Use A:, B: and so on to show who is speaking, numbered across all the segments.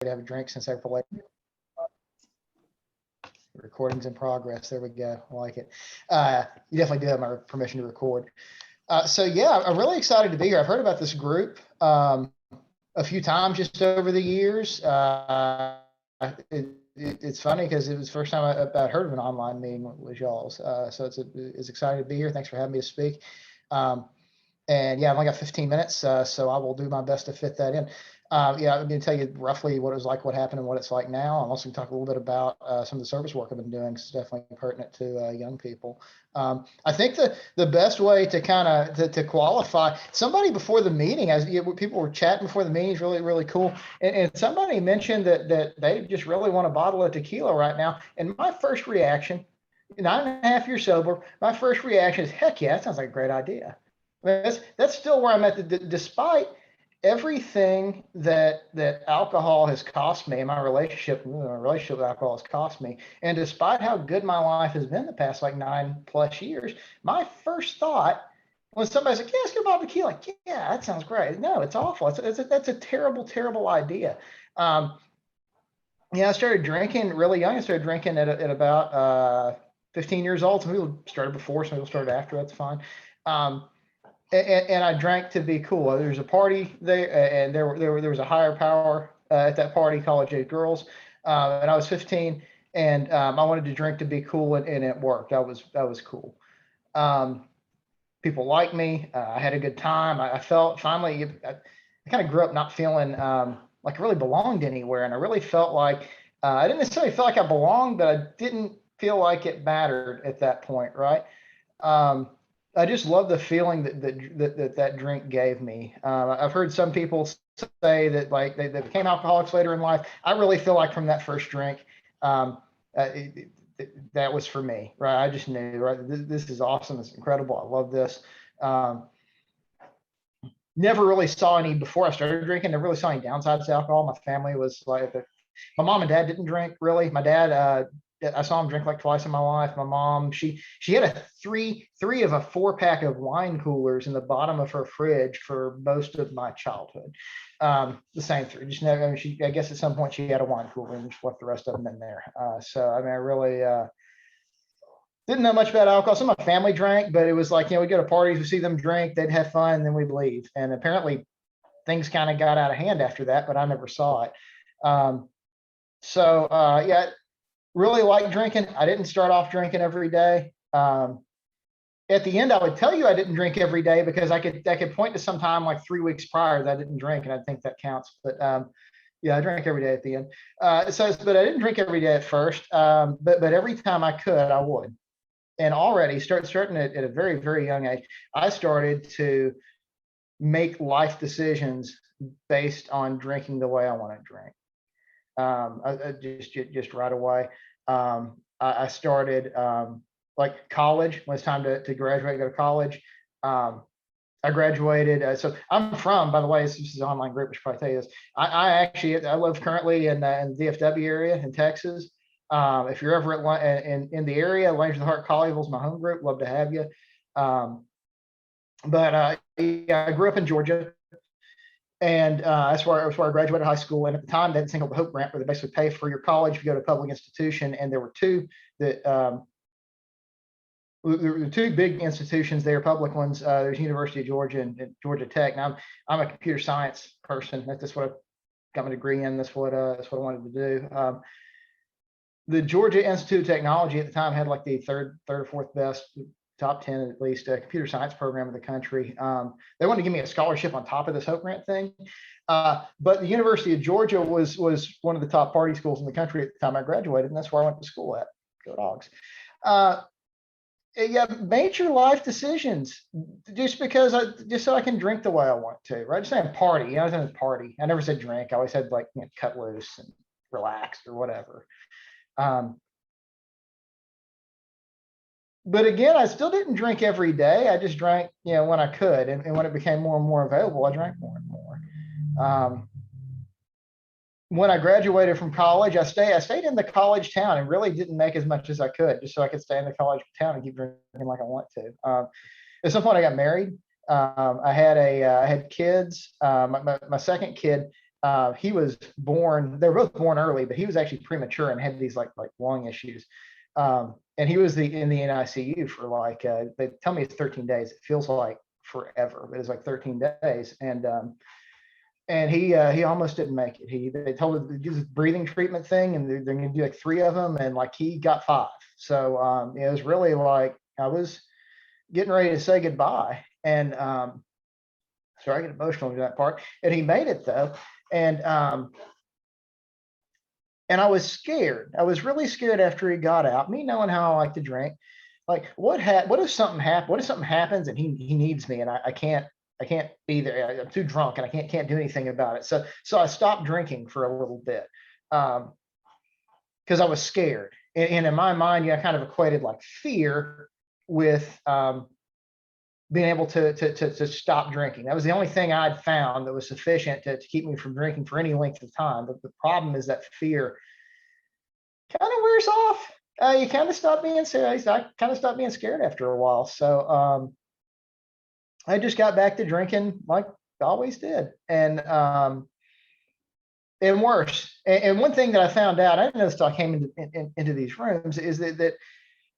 A: to have a drink since April 8th. Recording's in progress. There we go. I like it. You definitely do have my permission to record. So yeah, I'm really excited to be here. I've heard about this group a few times just over the years. It's funny because it was the first time I heard of an online meeting with y'all's. So it's exciting to be here. Thanks for having me to speak. And yeah, I've only got 15 minutes, so I will do my best to fit that in. Yeah, I'm going to tell you roughly what it was like, what happened, and what it's like now. I'm also going to talk a little bit about some of the service work I've been doing, 'cause it's definitely pertinent to young people. I think the best way to kind of to qualify somebody before the meeting, as people were chatting before the meeting, is really, really cool. And somebody mentioned that they just really want a bottle of tequila right now. And my first reaction, 9.5 years sober, my first reaction is, heck yeah, that sounds like a great idea. That's still where I'm at, despite everything that alcohol has cost me, and my relationship with alcohol has cost me, and despite how good my life has been the past like 9+ years, my first thought when somebody's like, yeah, let's get a bottle of tequila, like, yeah, that sounds great. No, it's awful. That's a terrible, terrible idea. Yeah, I started drinking really young. I started drinking at about 15 years old. Some people started before, some people started after. That's fine. And I drank to be cool. There was a party there, and there was a higher power at that party, college-age girls, and I was 15, and I wanted to drink to be cool, and it worked. That was cool. People liked me. I had a good time. I felt finally. I kind of grew up not feeling like I really belonged anywhere, and I really felt like I didn't necessarily feel like I belonged, but I didn't feel like it mattered at that point, right? I just love the feeling that drink gave me. I've heard some people say that like they became alcoholics later in life. I really feel like from that first drink, that was for me, right? I just knew, right? This is awesome. It's incredible. I love this. Never really saw any before I started drinking. Never really saw any downsides to alcohol. My family was like, my mom and dad didn't drink really. My dad, I saw him drink like twice in my life. My mom, she had a three of a 4-pack of wine coolers in the bottom of her fridge for most of my childhood. The same three, just never. I mean, I guess at some point she had a wine cooler and just left the rest of them in there. So I mean, I really didn't know much about alcohol. Some of my family drank, but it was like, we'd go to parties, we'd see them drink, they'd have fun, and then we'd leave. And apparently things kind of got out of hand after that, but I never saw it. Yeah, really liked drinking. I didn't start off drinking every day. At the end, I would tell you I didn't drink every day because I could point to some time like 3 weeks prior that I didn't drink, and I think that counts. But yeah, I drank every day at the end. But I didn't drink every day at first. But every time I could, I would. And already starting at a very, very young age, I started to make life decisions based on drinking the way I want to drink. Just right away. I started like college when it's time to graduate and go to college. I graduated. So I'm from, by the way, this is an online group, which probably tell you this. I live currently in the DFW area in Texas. If you're ever in the area, Lanes of the Heart Colleyville is my home group. Love to have you. Yeah, I grew up in Georgia. And that's where I graduated high school. And at the time, they had single hope grant where they basically pay for your college if you go to a public institution. And there were two that there were two big institutions there, public ones. There's University of Georgia and Georgia Tech. Now I'm a computer science person. That's what I got my degree in. That's what I wanted to do. The Georgia Institute of Technology at the time had like the third or fourth best, top 10 at least, computer science program in the country. They wanted to give me a scholarship on top of this Hope Grant thing. But the University of Georgia was one of the top party schools in the country at the time I graduated, and that's where I went to school at. Go Dogs. Yeah, major life decisions just so I can drink the way I want to, right? Just saying party. I said party. I never said drink. I always said like cut loose and relax or whatever. But again, I still didn't drink every day. I just drank, when I could. And when it became more and more available, I drank more and more. When I graduated from college, I stayed in the college town and really didn't make as much as I could, just so I could stay in the college town and keep drinking like I want to. At some point, I got married. I had kids. My second kid He was born, they were both born early, but he was actually premature and had these like lung issues. And he was in the NICU for like, they tell me it's 13 days. It feels like forever, but it's like 13 days. And he almost didn't make it. They told him to do this breathing treatment thing, and they're going to do like 3 of them, and like he got 5. So it was really like I was getting ready to say goodbye, and so I get emotional to that part. And he made it though, and I was scared. I was really scared after he got out. Me knowing how I like to drink, like what if something happens? What if something happens and he needs me and I can't be there. I'm too drunk and I can't do anything about it. So I stopped drinking for a little bit because I was scared. And in my mind, I kind of equated like fear with being able to stop drinking. That was the only thing I'd found that was sufficient to keep me from drinking for any length of time. But the problem is that fear kind of wears off. You kind of stop being serious. I kind of stopped being scared after a while. So I just got back to drinking like I always did. And worse. And one thing that I found out, I didn't know this until I came into these rooms, is that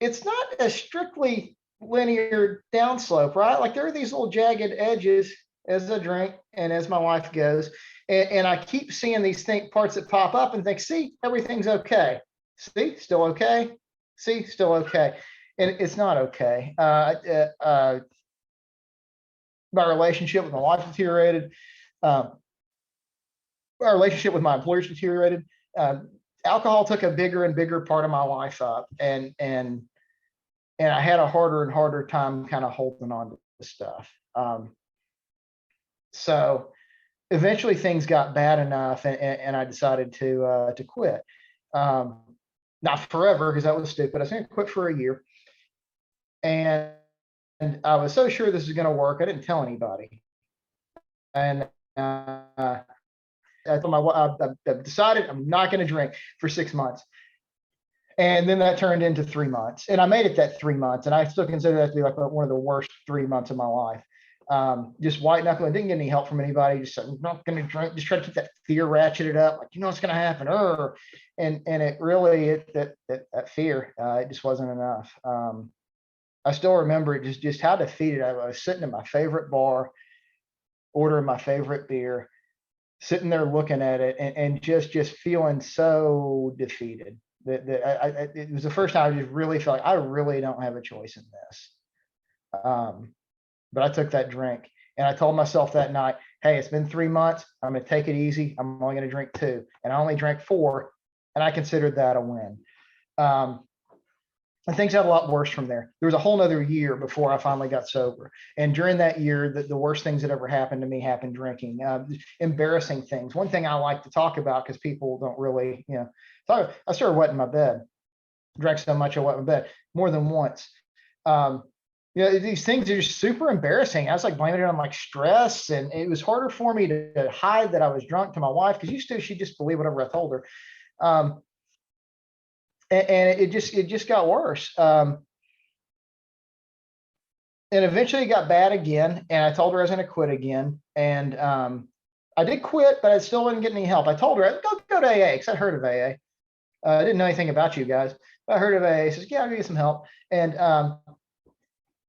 A: it's not a strictly linear downslope, right? Like there are these little jagged edges as I drink and as my wife goes. And I keep seeing these parts that pop up and think, see, everything's okay. See, still okay. See, still okay. And it's not okay. My relationship with my wife deteriorated. My relationship with my employers deteriorated. Alcohol took a bigger and bigger part of my life up, and I had a harder and harder time kind of holding on to the stuff. So eventually things got bad enough, and I decided to quit. Not forever, because that was stupid. I was going to quit for a year, and I was so sure this was going to work. I didn't tell anybody, and I told my wife, I decided I'm not going to drink for 6 months. And then that turned into 3 months, and I made it that 3 months, and I still consider that to be like one of the worst 3 months of my life. Just white knuckling, didn't get any help from anybody. Just said, I'm not going to drink. Just try to keep that fear ratcheted up, like what's going to happen. And it really that fear, it just wasn't enough. I still remember it just how defeated I was, sitting in my favorite bar, ordering my favorite beer, sitting there looking at it, and just feeling so defeated. It was the first time I just really felt like I really don't have a choice in this. But I took that drink, and I told myself that night, hey, it's been 3 months. I'm going to take it easy. I'm only going to drink 2. And I only drank 4, and I considered that a win. And things got a lot worse from there. There was a whole nother year before I finally got sober. And during that year, the worst things that ever happened to me happened drinking. Embarrassing things. One thing I like to talk about, because people don't really, talk. I started wetting my bed. Drank so much I wet my bed more than once. These things are just super embarrassing. I was like blaming it on like stress, and it was harder for me to hide that I was drunk to my wife, because used to she'd just believe whatever I told her. And it just got worse. And eventually it got bad again, and I told her I was going to quit again. And I did quit, but I still didn't get any help. I told her, go to AA, because I'd heard of AA. I didn't know anything about you guys, but I heard of AA. Says, yeah, I'll give you some help. And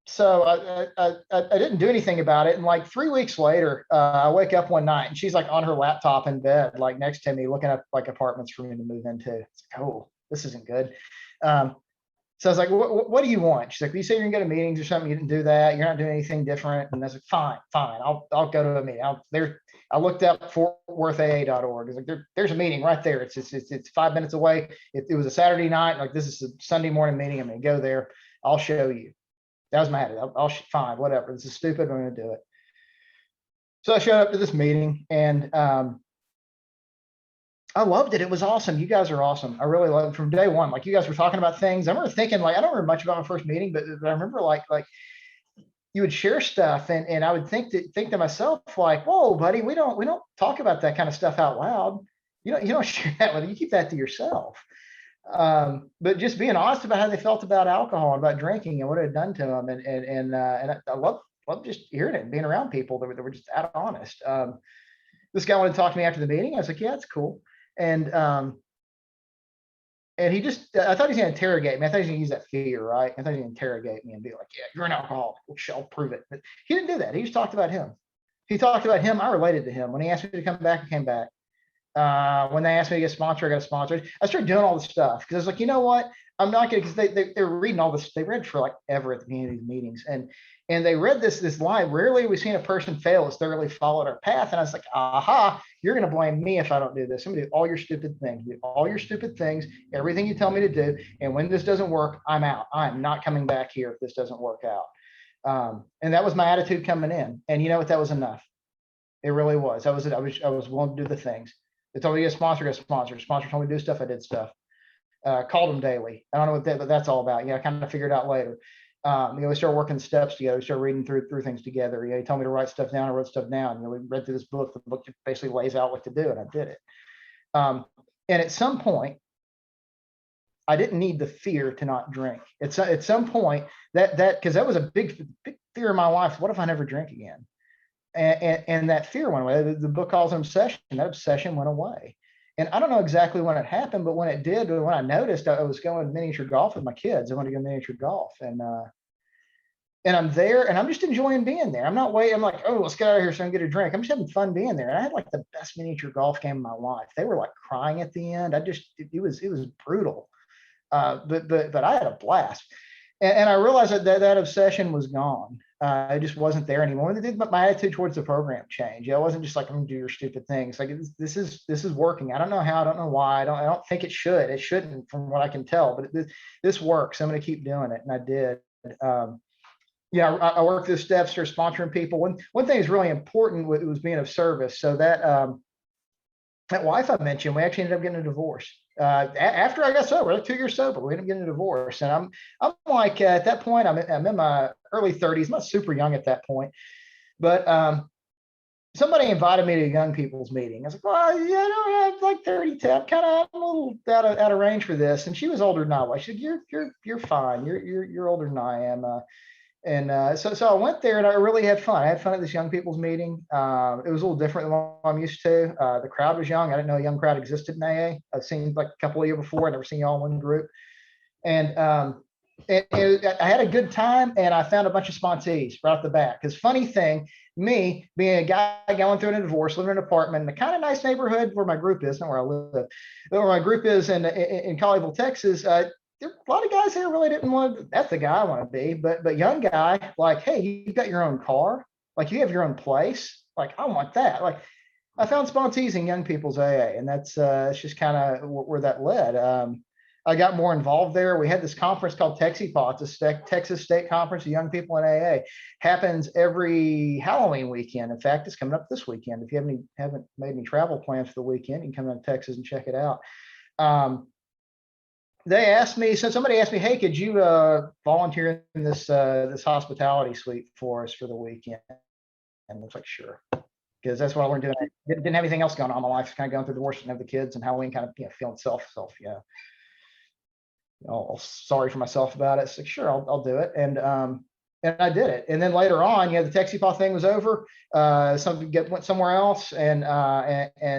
A: so I didn't do anything about it. And like 3 weeks later, I wake up one night, and she's like on her laptop in bed, like next to me, looking up like apartments for me to move into. It's like, oh, this isn't good. So I was like, what do you want? She's like, you say you're gonna go to meetings or something. You didn't do that. You're not doing anything different. And I was like, fine. I'll go to a meeting. I looked up FortWorthAA.org. It's like, there's a meeting right there. It's 5 minutes away. It was a Saturday night. Like, this is a Sunday morning meeting. I'm gonna go there. I'll show you. That was my attitude. Fine, whatever. This is stupid. I'm gonna do it. So I showed up to this meeting, and I loved it. It was awesome. You guys are awesome. I really loved it from day one. Like, you guys were talking about things. I remember thinking, like, I don't remember much about my first meeting, but I remember like you would share stuff, and I would think to myself, like, whoa, buddy, we don't talk about that kind of stuff out loud. You don't share that with them. You keep that to yourself. But just being honest about how they felt about alcohol and about drinking and what it had done to them, and I love just hearing it and being around people that were just that honest. this guy wanted to talk to me after the meeting. I was like, yeah, that's cool. And he just, I thought he was going to interrogate me. I thought he was going to use that fear, right? I thought he was going to interrogate me and be like, yeah, you're an alcoholic. Well, I'll prove it. But he didn't do that. He just talked about him. He talked about him. I related to him. When he asked me to come back, I came back. When they asked me to get a sponsor, I got a sponsor. I started doing all this stuff because I was like, you know what? I'm not going to, because they were reading all this. They read for like ever at the beginning of these meetings. And they read this line, rarely have we seen a person fail as thoroughly followed our path. And I was like, aha, you're going to blame me if I don't do this. I'm going to do all your stupid things, do all your stupid things, everything you tell me to do. And when this doesn't work, I'm out. I'm not coming back here if this doesn't work out. And that was my attitude coming in. And you know what? That was enough. It really was. I was willing to do the things. They told me to get a sponsor, get a sponsor. Sponsor told me to do stuff, I did stuff. Called them daily. I don't know what that's all about. I kind of figured out later. We started working the steps together. We started reading through things together. He told me to write stuff down. I wrote stuff down. We read through this book. The book basically lays out what to do, and I did it. And at some point, I didn't need the fear to not drink. At some point, that because that was a big fear in my life. What if I never drink again? And that fear went away. The book calls it obsession. That obsession went away. And I don't know exactly when it happened, but when it did, when I noticed, I was going miniature golf with my kids. I want to go miniature golf, and I'm there, and I'm just enjoying being there. I'm not waiting. I'm like, oh, let's get out of here so I can get a drink. I'm just having fun being there. And I had like the best miniature golf game of my life. They were like crying at the end. It was brutal, but I had a blast. And I realized that obsession was gone. It just wasn't there anymore. But my attitude towards the program changed. I wasn't just like, I'm gonna do your stupid things. Like this is working. I don't know how. I don't know why. I don't think it should. It shouldn't, from what I can tell. But this works. I'm gonna keep doing it, and I did. I worked the steps for sponsoring people. One thing is really important was being of service. So that wife I mentioned, we actually ended up getting a divorce. After I got sober, like 2 years sober, we ended up getting a divorce. And I'm like, at that point, I'm in my early 30s. I'm not super young at that point, but somebody invited me to a young people's meeting. I was like, well, yeah, I don't have like 32. I'm kind of a little out of range for this. And she was older than I was. She said, you're fine. You're older than I am. So I went there and I really had fun. I had fun at this young people's meeting. It was a little different than what I'm used to. The crowd was young. I didn't know a young crowd existed in AA. I've seen like a couple of years before. I never seen y'all in one group. And I had a good time, and I found a bunch of sponsees right off the bat. Because funny thing, me being a guy going through a divorce, living in an apartment in a kind of nice neighborhood where my group is, not where I live, but where my group is in Colleyville, Texas. There a lot of guys here really didn't want to, that's the guy I want to be, but young guy, like, hey, you've got your own car, like you have your own place, like I want that. Like I found sponsees in young people's AA, and that's it's just kind of where that led. I got more involved there. We had this conference called TXSCYPAA. It's a Texas State Conference of Young People in AA. Happens every Halloween weekend. In fact, it's coming up this weekend. If you haven't made any travel plans for the weekend, you can come down to Texas and check it out. They asked me, so somebody asked me, hey, could you volunteer in this hospitality suite for us for the weekend? And I was like, sure, because that's what I learned doing. Didn't have anything else going on in my life. Kind of going through divorce, didn't have the kids, and Halloween, kind of feeling self, sorry for myself about it. So sure, I'll do it, and I did it. And then later on, the TXSCYPAA thing was over. Something went somewhere else, and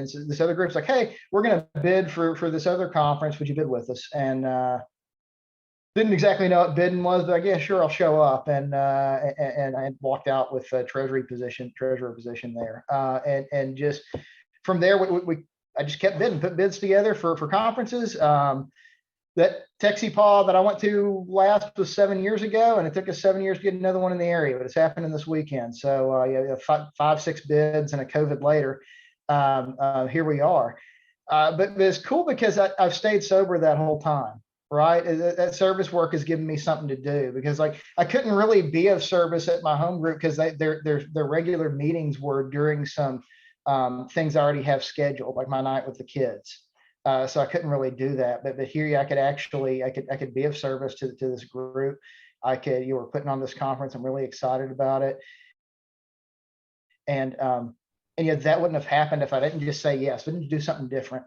A: so this other group's like, hey, we're going to bid for this other conference. Would you bid with us? And didn't exactly know what bidding was, but I guess sure, I'll show up. And I walked out with a treasurer position there. And just from there, I just kept bidding, put bids together for conferences. That TXSCYPAA that I went to last was 7 years ago, and it took us 7 years to get another one in the area, but it's happening this weekend. So 5-6 bids and a COVID later, here we are. But it's cool because I've stayed sober that whole time, right? That service work has given me something to do, because like I couldn't really be of service at my home group because their regular meetings were during some things I already have scheduled, like my night with the kids. So I couldn't really do that, but here I could be of service to this group. You were putting on this conference. I'm really excited about it. And that wouldn't have happened if I didn't just say yes, I didn't do something different.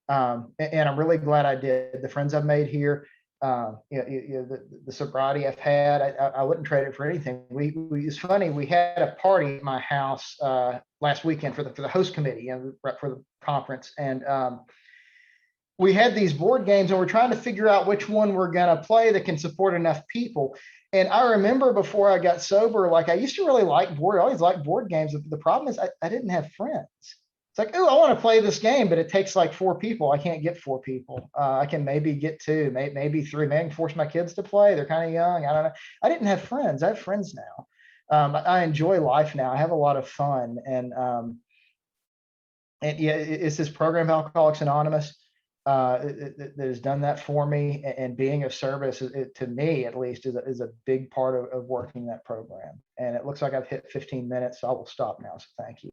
A: And I'm really glad I did. The friends I've made here, The sobriety I've had, I wouldn't trade it for anything. It's funny. We had a party at my house last weekend for the host committee and for the conference, and we had these board games, and we're trying to figure out which one we're gonna play that can support enough people. And I remember before I got sober, like I used to really like I always liked board games. The problem is I didn't have friends. It's like, oh, I want to play this game, but it takes like 4 people. I can't get 4 people. I can maybe get 2, maybe 3. Maybe I can force my kids to play. They're kind of young. I don't know. I didn't have friends. I have friends now. I enjoy life now. I have a lot of fun, and yeah, it's this program, Alcoholics Anonymous, that has done that for me. And being of service, to me at least, is a big part of working that program. And it looks like I've hit 15 minutes, so I will stop now. So thank you.